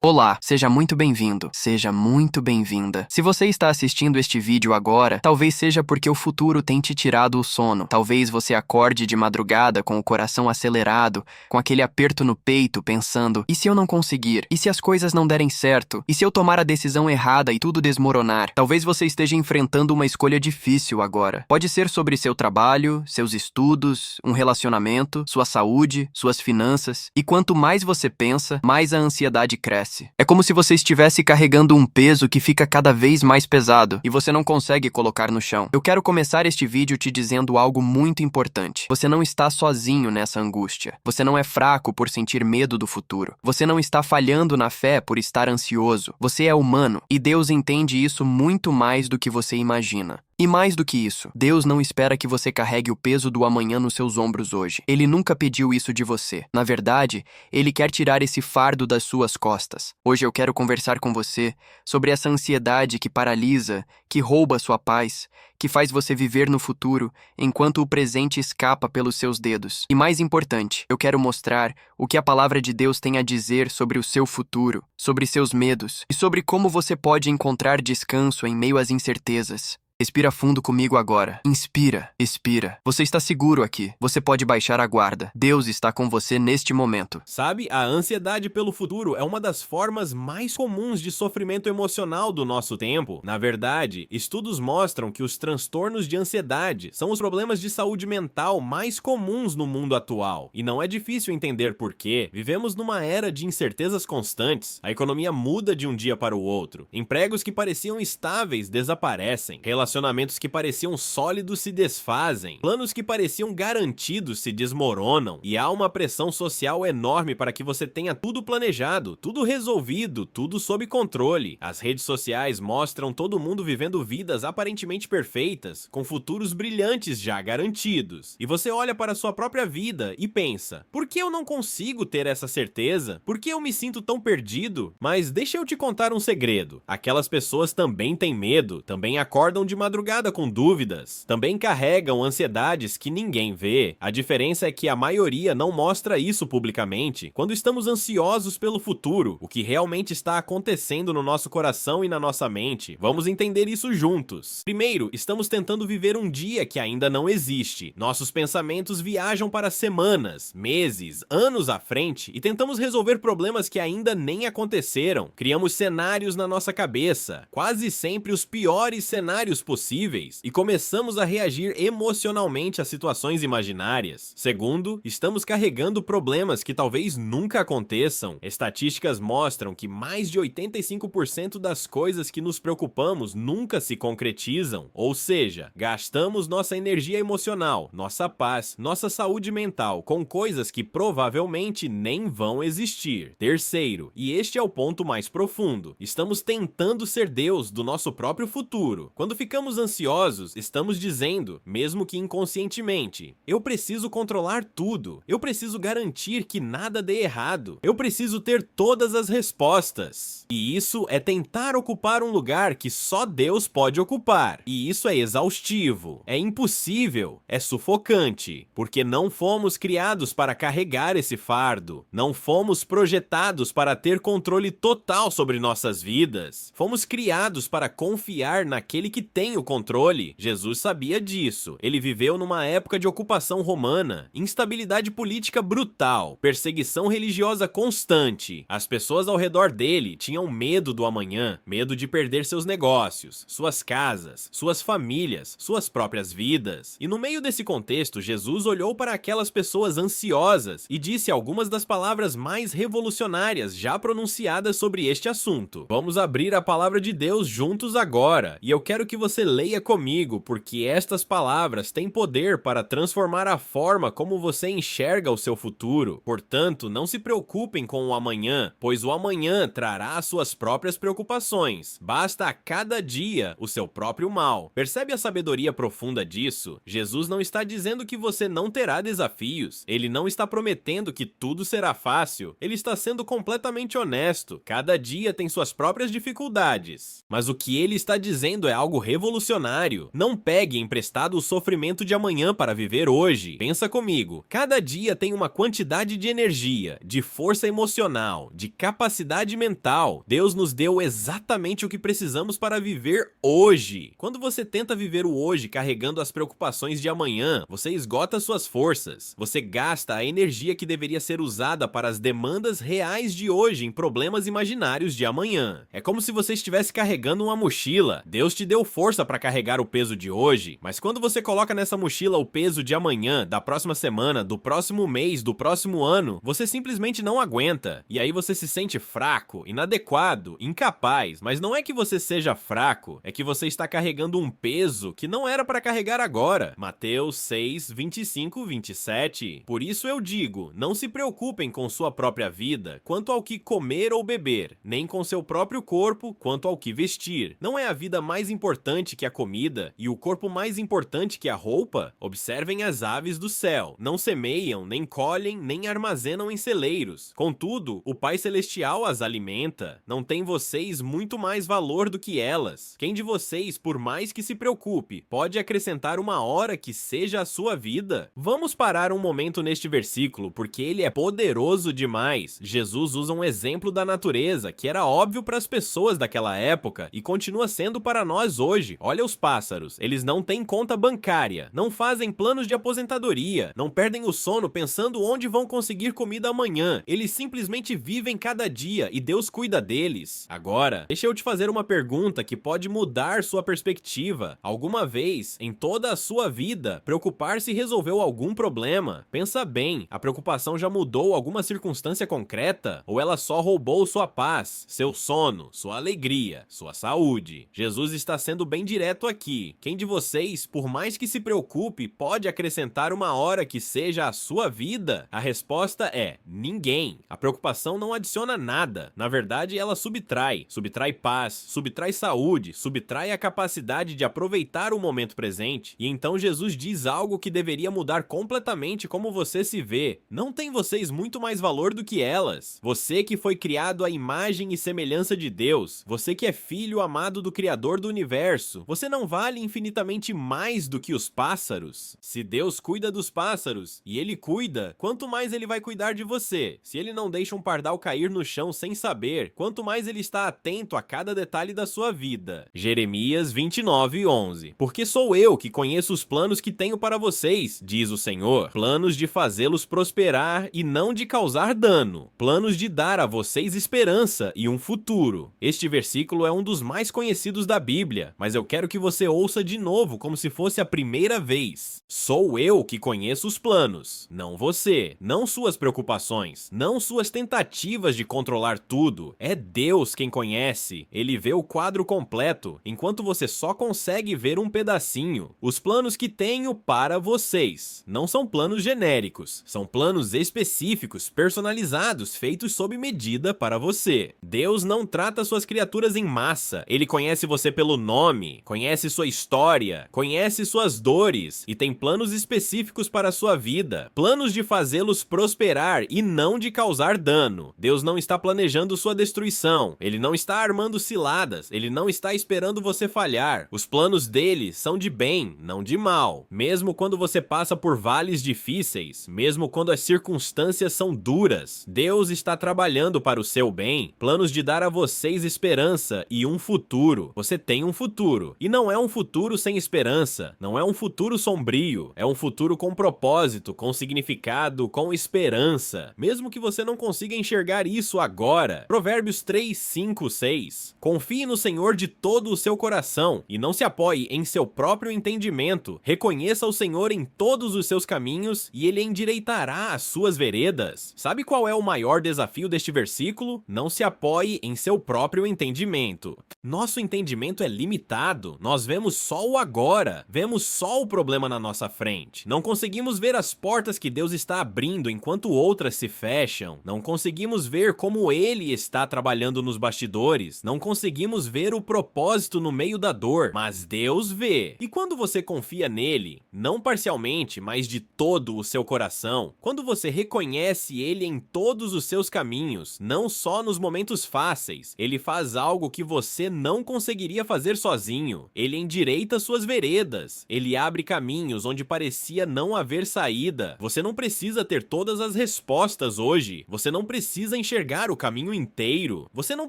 Olá, seja muito bem-vindo, seja muito bem-vinda. Se você está assistindo este vídeo agora, talvez seja porque o futuro tem te tirado o sono. Talvez você acorde de madrugada com o coração acelerado, com aquele aperto no peito, pensando: e se eu não conseguir? E se as coisas não derem certo? E se eu tomar a decisão errada e tudo desmoronar? Talvez você esteja enfrentando uma escolha difícil agora. Pode ser sobre seu trabalho, seus estudos, um relacionamento, sua saúde, suas finanças. E quanto mais você pensa, mais a ansiedade cresce. É como se você estivesse carregando um peso que fica cada vez mais pesado e você não consegue colocar no chão. Eu quero começar este vídeo te dizendo algo muito importante. Você não está sozinho nessa angústia. Você não é fraco por sentir medo do futuro. Você não está falhando na fé por estar ansioso. Você é humano e Deus entende isso muito mais do que você imagina. E mais do que isso, Deus não espera que você carregue o peso do amanhã nos seus ombros hoje. Ele nunca pediu isso de você. Na verdade, Ele quer tirar esse fardo das suas costas. Hoje eu quero conversar com você sobre essa ansiedade que paralisa, que rouba sua paz, que faz você viver no futuro, enquanto o presente escapa pelos seus dedos. E mais importante, eu quero mostrar o que a palavra de Deus tem a dizer sobre o seu futuro, sobre seus medos e sobre como você pode encontrar descanso em meio às incertezas. Respira fundo comigo agora. Inspira, expira. Você está seguro aqui. Você pode baixar a guarda. Deus está com você neste momento. Sabe, a ansiedade pelo futuro é uma das formas mais comuns de sofrimento emocional do nosso tempo. Na verdade, estudos mostram que os transtornos de ansiedade são os problemas de saúde mental mais comuns no mundo atual. E não é difícil entender por quê. Vivemos numa era de incertezas constantes. A economia muda de um dia para o outro. Empregos que pareciam estáveis desaparecem. Relacionamentos que pareciam sólidos se desfazem, planos que pareciam garantidos se desmoronam, e há uma pressão social enorme para que você tenha tudo planejado, tudo resolvido, tudo sob controle. As redes sociais mostram todo mundo vivendo vidas aparentemente perfeitas, com futuros brilhantes já garantidos. E você olha para a sua própria vida e pensa: por que eu não consigo ter essa certeza? Por que eu me sinto tão perdido? Mas deixa eu te contar um segredo. Aquelas pessoas também têm medo, também acordam de madrugada com dúvidas, também carregam ansiedades que ninguém vê. A diferença é que a maioria não mostra isso publicamente. Quando estamos ansiosos pelo futuro, o que realmente está acontecendo no nosso coração e na nossa mente, vamos entender isso juntos. Primeiro, estamos tentando viver um dia que ainda não existe. Nossos pensamentos viajam para semanas, meses, anos à frente e tentamos resolver problemas que ainda nem aconteceram. Criamos cenários na nossa cabeça, quase sempre os piores cenários possíveis, e começamos a reagir emocionalmente a situações imaginárias. Segundo, estamos carregando problemas que talvez nunca aconteçam. Estatísticas mostram que mais de 85% das coisas que nos preocupamos nunca se concretizam, ou seja, gastamos nossa energia emocional, nossa paz, nossa saúde mental com coisas que provavelmente nem vão existir. Terceiro, e este é o ponto mais profundo, estamos tentando ser Deus do nosso próprio futuro. Quando ficamos ansiosos, estamos dizendo, mesmo que inconscientemente: eu preciso controlar tudo, eu preciso garantir que nada dê errado, eu preciso ter todas as respostas. E isso é tentar ocupar um lugar que só Deus pode ocupar. E isso é exaustivo, é impossível, é sufocante, porque não fomos criados para carregar esse fardo, não fomos projetados para ter controle total sobre nossas vidas, fomos criados para confiar naquele que tem o controle. Jesus sabia disso. Ele viveu numa época de ocupação romana, instabilidade política brutal, perseguição religiosa constante. As pessoas ao redor dele tinham medo do amanhã, medo de perder seus negócios, suas casas, suas famílias, suas próprias vidas. E no meio desse contexto, Jesus olhou para aquelas pessoas ansiosas e disse algumas das palavras mais revolucionárias já pronunciadas sobre este assunto. Vamos abrir a palavra de Deus juntos agora, e eu quero que você leia comigo, porque estas palavras têm poder para transformar a forma como você enxerga o seu futuro. Portanto, não se preocupem com o amanhã, pois o amanhã trará as suas próprias preocupações. Basta a cada dia o seu próprio mal. Percebe a sabedoria profunda disso? Jesus não está dizendo que você não terá desafios. Ele não está prometendo que tudo será fácil. Ele está sendo completamente honesto. Cada dia tem suas próprias dificuldades. Mas o que ele está dizendo é algo revolucionário revolucionário. Não pegue emprestado o sofrimento de amanhã para viver hoje. Pensa comigo, cada dia tem uma quantidade de energia, de força emocional, de capacidade mental. Deus nos deu exatamente o que precisamos para viver hoje. Quando você tenta viver o hoje carregando as preocupações de amanhã, você esgota suas forças. Você gasta a energia que deveria ser usada para as demandas reais de hoje em problemas imaginários de amanhã. É como se você estivesse carregando uma mochila. Deus te deu força para carregar o peso de hoje, mas quando você coloca nessa mochila o peso de amanhã, da próxima semana, do próximo mês, do próximo ano, você simplesmente não aguenta. E aí você se sente fraco, inadequado, incapaz. Mas não é que você seja fraco, é que você está carregando um peso que não era para carregar agora. Mateus 6, 25, 27. Por isso eu digo, não se preocupem com sua própria vida quanto ao que comer ou beber, nem com seu próprio corpo quanto ao que vestir. Não é a vida mais importante que a comida e o corpo mais importante que a roupa? Observem as aves do céu. Não semeiam, nem colhem, nem armazenam em celeiros. Contudo, o Pai Celestial as alimenta. Não tem vocês muito mais valor do que elas? Quem de vocês, por mais que se preocupe, pode acrescentar uma hora que seja a sua vida? Vamos parar um momento neste versículo, porque ele é poderoso demais. Jesus usa um exemplo da natureza, que era óbvio para as pessoas daquela época e continua sendo para nós hoje. Olha os pássaros, eles não têm conta bancária, não fazem planos de aposentadoria, não perdem o sono pensando onde vão conseguir comida amanhã. Eles simplesmente vivem cada dia e Deus cuida deles. Agora, deixa eu te fazer uma pergunta que pode mudar sua perspectiva. Alguma vez, em toda a sua vida, preocupar-se resolveu algum problema? Pensa bem, a preocupação já mudou alguma circunstância concreta? Ou ela só roubou sua paz, seu sono, sua alegria, sua saúde? Jesus está sendo bem direto aqui. Quem de vocês, por mais que se preocupe, pode acrescentar uma hora que seja a sua vida? A resposta é ninguém. A preocupação não adiciona nada. Na verdade, ela subtrai. Subtrai paz, subtrai saúde, subtrai a capacidade de aproveitar o momento presente. E então Jesus diz algo que deveria mudar completamente como você se vê. Não tem vocês muito mais valor do que elas? Você que foi criado à imagem e semelhança de Deus, você que é filho amado do Criador do universo, você não vale infinitamente mais do que os pássaros? Se Deus cuida dos pássaros e ele cuida, quanto mais ele vai cuidar de você? Se ele não deixa um pardal cair no chão sem saber, quanto mais ele está atento a cada detalhe da sua vida. Jeremias 29, 11. Porque sou eu que conheço os planos que tenho para vocês, diz o Senhor, planos de fazê-los prosperar e não de causar dano, planos de dar a vocês esperança e um futuro. Este versículo é um dos mais conhecidos da Bíblia, mas eu quero que você ouça de novo como se fosse a primeira vez. Sou eu que conheço os planos, não você, não suas preocupações, não suas tentativas de controlar tudo. É Deus quem conhece, ele vê o quadro completo, enquanto você só consegue ver um pedacinho. Os planos que tenho para vocês não são planos genéricos, são planos específicos, personalizados, feitos sob medida para você. Deus não trata suas criaturas em massa, ele conhece você pelo nome, conhece sua história, conhece suas dores e tem planos específicos para a sua vida, planos de fazê-los prosperar e não de causar dano. Deus não está planejando sua destruição, ele não está armando ciladas, ele não está esperando você falhar. Os planos dele são de bem, não de mal. Mesmo quando você passa por vales difíceis, mesmo quando as circunstâncias são duras, Deus está trabalhando para o seu bem, planos de dar a vocês esperança e um futuro. Você tem um futuro, e não é um futuro sem esperança, não é um futuro sombrio, é um futuro com propósito, com significado, com esperança, mesmo que você não consiga enxergar isso agora. Provérbios 3, 5, 6. Confie no Senhor de todo o seu coração e não se apoie em seu próprio entendimento. Reconheça o Senhor em todos os seus caminhos e ele endireitará as suas veredas. Sabe qual é o maior desafio deste versículo? Não se apoie em seu próprio entendimento. Nosso entendimento é limitado. Nós vemos só o agora, vemos só o problema na nossa frente. Não conseguimos ver as portas que Deus está abrindo enquanto outras se fecham. Não conseguimos ver como ele está trabalhando nos bastidores. Não conseguimos ver o propósito no meio da dor, mas Deus vê. E quando você confia nele, não parcialmente, mas de todo o seu coração, quando você reconhece ele em todos os seus caminhos, não só nos momentos fáceis, ele faz algo que você não conseguiria fazer sozinho. sozinho. Ele endireita suas veredas. Ele abre caminhos onde parecia não haver saída. Você não precisa ter todas as respostas hoje. Você não precisa enxergar o caminho inteiro. Você não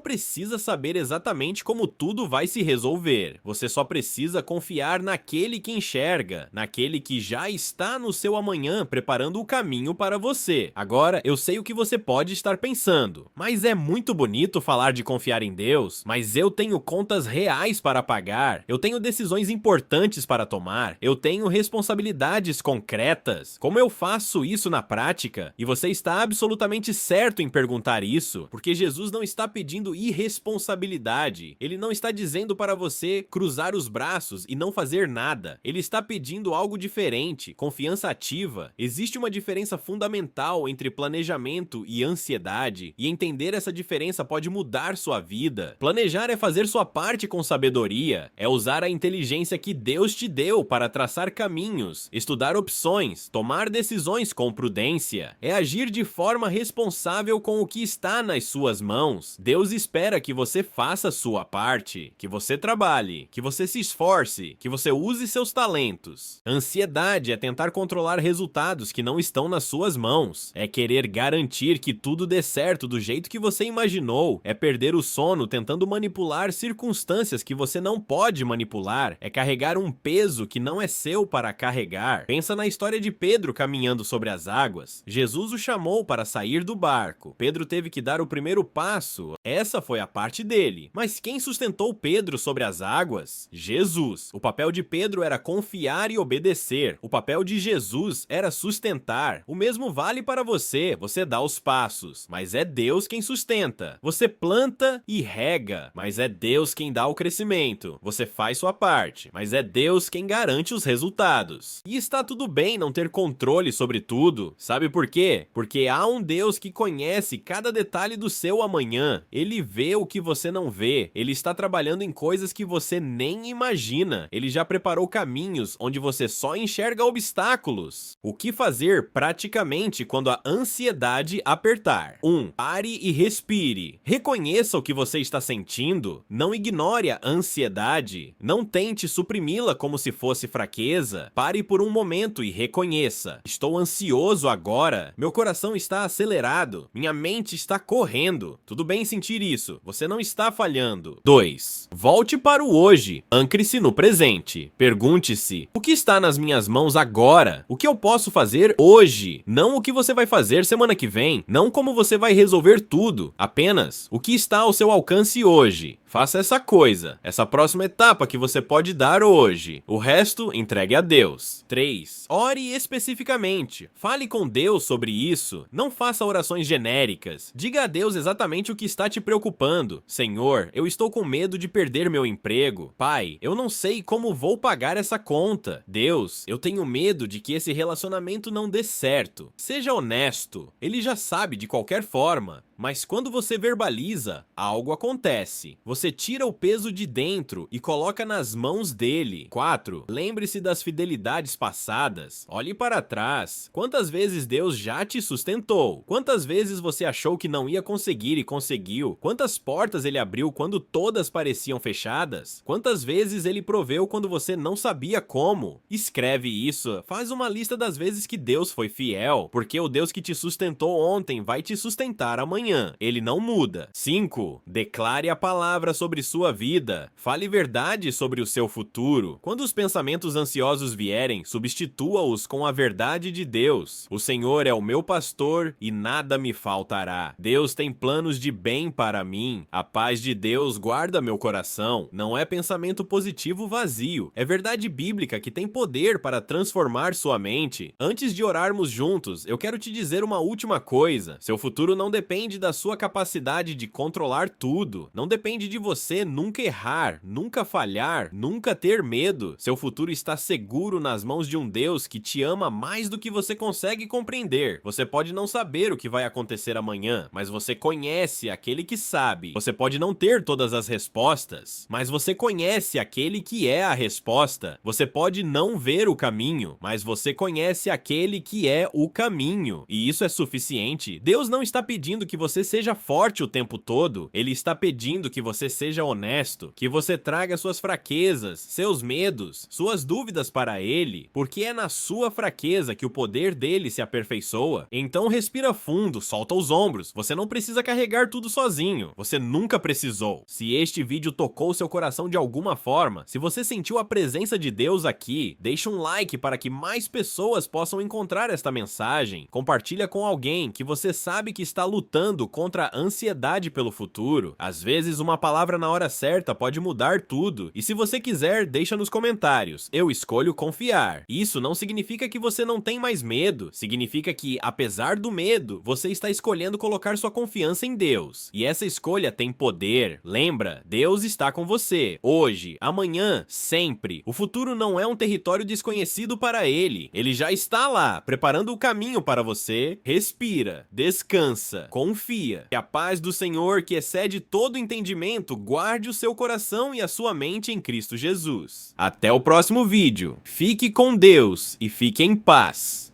precisa saber exatamente como tudo vai se resolver. Você só precisa confiar naquele que enxerga, naquele que já está no seu amanhã preparando o caminho para você. Agora, eu sei o que você pode estar pensando, mas é muito bonito falar de confiar em Deus, mas eu tenho contas reais para pagar, eu tenho decisões importantes para tomar, eu tenho responsabilidades concretas. Como eu faço isso na prática? E você está absolutamente certo em perguntar isso, porque Jesus não está pedindo irresponsabilidade. Ele não está dizendo para você cruzar os braços e não fazer nada. Ele está pedindo algo diferente, confiança ativa. Existe uma diferença fundamental entre planejamento e ansiedade, e entender essa diferença pode mudar sua vida. Planejar é fazer sua parte com sabedoria, é usar a inteligência que Deus te deu para traçar caminhos, estudar opções, tomar decisões com prudência, é agir de forma responsável com o que está nas suas mãos. Deus espera que você faça a sua parte, que você trabalhe, que você se esforce, que você use seus talentos. Ansiedade é tentar controlar resultados que não estão nas suas mãos, é querer garantir que tudo dê certo do jeito que você imaginou, é perder o sono tentando manipular circunstâncias que você não pode manipular, é carregar um peso que não é seu para carregar. Pensa na história de Pedro caminhando sobre as águas. Jesus o chamou para sair do barco. Pedro teve que dar o primeiro passo. Essa foi a parte dele. Mas quem sustentou Pedro sobre as águas? Jesus. O papel de Pedro era confiar e obedecer. O papel de Jesus era sustentar. O mesmo vale para você. Você dá os passos, mas é Deus quem sustenta. Você planta e rega, mas é Deus quem dá o crescimento. Você faz sua parte, mas é Deus quem garante os resultados. E está tudo bem não ter controle sobre tudo. Sabe por quê? Porque há um Deus que conhece cada detalhe do seu amanhã. Ele vê o que você não vê. Ele está trabalhando em coisas que você nem imagina. Ele já preparou caminhos onde você só enxerga obstáculos. O que fazer praticamente quando a ansiedade apertar? 1. Pare e respire. Reconheça o que você está sentindo. Não ignore a ansiedade. Não tente suprimi-la como se fosse fraqueza. Pare por um momento e reconheça. Estou ansioso agora. Meu coração está acelerado. Minha mente está correndo. Tudo bem sentir isso. Você não está falhando. 2. Volte para o hoje. Ancle-se no presente. Pergunte-se: o que está nas minhas mãos agora? O que eu posso fazer hoje? Não o que você vai fazer semana que vem. Não como você vai resolver tudo. Apenas o que está ao seu alcance hoje. Faça essa coisa, essa próxima etapa que você pode dar hoje. O resto, entregue a Deus. 3. Ore especificamente. Fale com Deus sobre isso. Não faça orações genéricas. Diga a Deus exatamente o que está te preocupando. Senhor, eu estou com medo de perder meu emprego. Pai, eu não sei como vou pagar essa conta. Deus, eu tenho medo de que esse relacionamento não dê certo. Seja honesto. Ele já sabe de qualquer forma. Mas quando você verbaliza, algo acontece. Você tira o peso de dentro e coloca nas mãos dele. 4. Lembre-se das fidelidades passadas. Olhe para trás. Quantas vezes Deus já te sustentou? Quantas vezes você achou que não ia conseguir e conseguiu? Quantas portas ele abriu quando todas pareciam fechadas? Quantas vezes ele proveu quando você não sabia como? Escreve isso. Faz uma lista das vezes que Deus foi fiel, porque o Deus que te sustentou ontem vai te sustentar amanhã. Ele não muda. 5. Declare a palavra sobre sua vida. Fale verdade sobre o seu futuro. Quando os pensamentos ansiosos vierem, substitua-os com a verdade de Deus. O Senhor é o meu pastor e nada me faltará. Deus tem planos de bem para mim. A paz de Deus guarda meu coração. Não é pensamento positivo vazio. É verdade bíblica que tem poder para transformar sua mente. Antes de orarmos juntos, eu quero te dizer uma última coisa. Seu futuro não depende da sua capacidade de controlar tudo. Não depende de você nunca errar, nunca falhar, nunca ter medo. Seu futuro está seguro nas mãos de um Deus que te ama mais do que você consegue compreender. Você pode não saber o que vai acontecer amanhã, mas você conhece aquele que sabe. Você pode não ter todas as respostas, mas você conhece aquele que é a resposta. Você pode não ver o caminho, mas você conhece aquele que é o caminho. E isso é suficiente. Deus não está pedindo que você seja forte o tempo todo. Ele está pedindo que você seja honesto, que você traga suas fraquezas, seus medos, suas dúvidas para Ele, porque é na sua fraqueza que o poder dele se aperfeiçoa. Então respira fundo, solta os ombros, você não precisa carregar tudo sozinho, você nunca precisou. Se este vídeo tocou seu coração de alguma forma, se você sentiu a presença de Deus aqui, deixa um like para que mais pessoas possam encontrar esta mensagem, compartilha com alguém que você sabe que está lutando contra a ansiedade pelo futuro. Às vezes uma palavra na hora certa pode mudar tudo, e se você quiser, deixa nos comentários, eu escolho confiar. Isso não significa que você não tem mais medo, significa que, apesar do medo, você está escolhendo colocar sua confiança em Deus. E essa escolha tem poder. Lembra, Deus está com você, hoje, amanhã, sempre. O futuro não é um território desconhecido para Ele. Ele já está lá, preparando o caminho para você. Respira, descansa, confia. Que a paz do Senhor, que excede todo entendimento, guarde o seu coração e a sua mente em Cristo Jesus. Até o próximo vídeo. Fique com Deus e fique em paz.